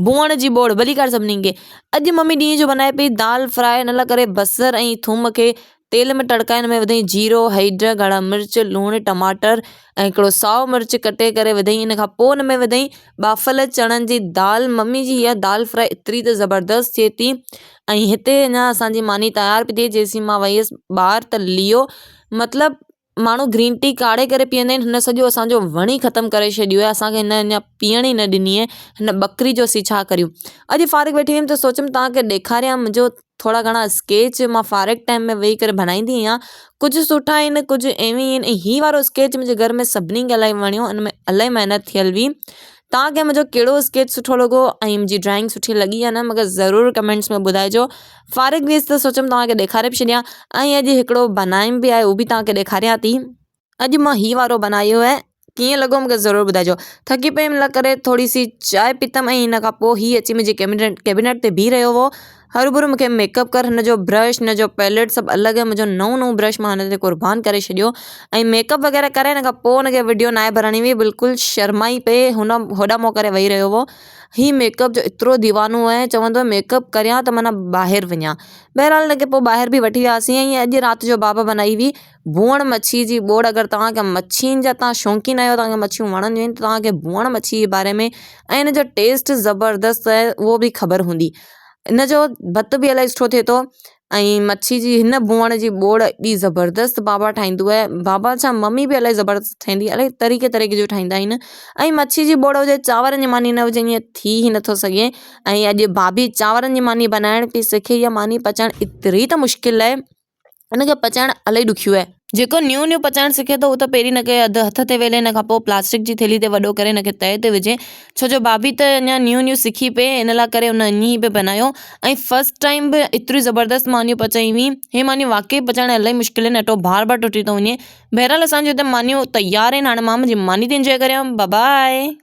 भुअण जी बोड़ भली कर सभिनी खे। अॼु मम्मी ॾींहं जो बनाए पई दाल फ्राई, हिन लाइ करे बसर ऐं थूम खे तेल में टड़काए हिन में विधई जीरो, हैड, ॻाढ़ा मिर्च, लूणु, टमाटर ऐं हिकिड़ो साओ मिर्च कटे करे विधई। हिन खां पोइ हिन में विधई बाफ़ल चणनि जी दाल। मम्मी जी इहा दाल फ्राई एतिरी त ज़बरदस्त थिए थी। ऐं हिते अञा असांजी मानी तयारु पई थिए, जेसीं मां वई हुअसि ॿाहिरि त लियो मतिलबु माण्हू ग्रीन टी काढ़े करे पीअंदा आहिनि, हिन सॼो असांजो वणी ख़तमु करे छॾियो आहे। असांखे हिन अञा पीअण ई न ॾिनी आहे। हिन बकरी जो असीं छा करियूं। अॼु फारिग वेठी हुयमि त सोचियमि तव्हांखे ॾेखारियां मुंहिंजो थोरा घणा स्केच मां फारिग टाइम में वेही करे बनाईंदी आहियां। कुझु सुठा आहिनि, कुझु एਵੇਂ ई आहिनि। ऐं हीअ वारो स्केच मुंहिंजे घर में सभिनी खे इलाही वणियो, हिन में इलाही महिनत थियल हुई। तव्हांखे मुंहिंजो कहिड़ो स्केच सुठो लॻो ऐं मुंहिंजी ड्राइंग सुठी लॻी या न, मूंखे ज़रूरु कमेंट्स में ॿुधाइजो। फारिग वियसि त सोचियमि तव्हांखे ॾेखारे बि छॾियां। ऐं अॼु हिकिड़ो बनाइम बि आहे, उहो बि तव्हांखे ॾेखारियां थी। अॼु मां हीअ वारो बनायो आहे, कीअं लॻो मूंखे ज़रूरु ॿुधाइजो। थकी पई हिन करे थोरी सी चांहि पीतमि ऐं हिन खां पोइ हीअ अची मुंहिंजी कैबिनेट ते बीह रहियो हो। हरू मूंखे मेकअप कर, हिन जो ब्रश, हिन जो पैलेट सभु अलॻि आहे। मुंहिंजो नओं ब्रश मां हिन ते क़ुर्बान करे छॾियो ऐं मेकअप वग़ैरह करे हिन खां पोइ हुनखे वीडियो न आहे भरणी हुई। बिल्कुलु शर्माई पे होॾा मों करे वेही रहियो हो। हीअ मेकअप जो एतिरो दीवानो आहे, चवंदो आहे मेकअप करियां त माना ॿाहिरि वञा। बहरहाल हिनखे पोइ ॿाहिरि बि वठी वियासीं। ऐं अॼु राति जो बाबा बनाई हुई भुअण मच्छी जी बोड़। अगरि तव्हांखे मच्छियुनि जा तव्हां शौक़ीन आहियो, तव्हांखे मच्छियूं वणंदियूं आहिनि, त तव्हांखे भुअण मच्छी जे बारे में ऐं हिन जो टेस्ट ज़बरदस्त आहे उहो बि ख़बर हूंदी। हिन जो भत बि इलाही सुठो थिए थो। ऐं मच्छी जी हिन भुअण जी बोड़ एॾी ज़बरदस्त बाबा ठाहींदो आहे। बाबा छा मम्मी बि इलाही ज़बरदस्त ठाहींदी आहे, इलाही तरीक़े जो ठाहींदा आहिनि। ऐं मच्छी जी बोड़ हुजे, चांवरनि जी मानी न हुजे, ईअं थी ई नथो सघे। ऐं अॼु भाभी चांवरनि जी मानी बनाइण पई सिखे। इहा मानी पचाइण एतिरी त मुश्किल आहे, हिनखे पचाइण इलाही ॾुखियो आहे। जेको न्यू पचाइण सिखे थो उहो त पहिरीं हिनखे अधु हथ ते वेले, हिन खां पोइ प्लास्टिक जी थैली ते वॾो करे हिनखे तए ते विझे। छो जो भाभी त अञा न्यू सिखी पए, हिन लाइ करे हुन ईअं ई पे बनायो। ऐं फस्ट टाइम बि एतिरी ज़बरदस्त मानियूं पचाई हुई। हे मानियूं वाकई पचाइण इलाही मुश्किल आहिनि, अटो बार टुटी थो वञे। बहरहाल असांजे हिते मानियूं तयारु आहिनि। हाणे मां मुंहिंजी मानी थी इंजॉय करियां। Bye by.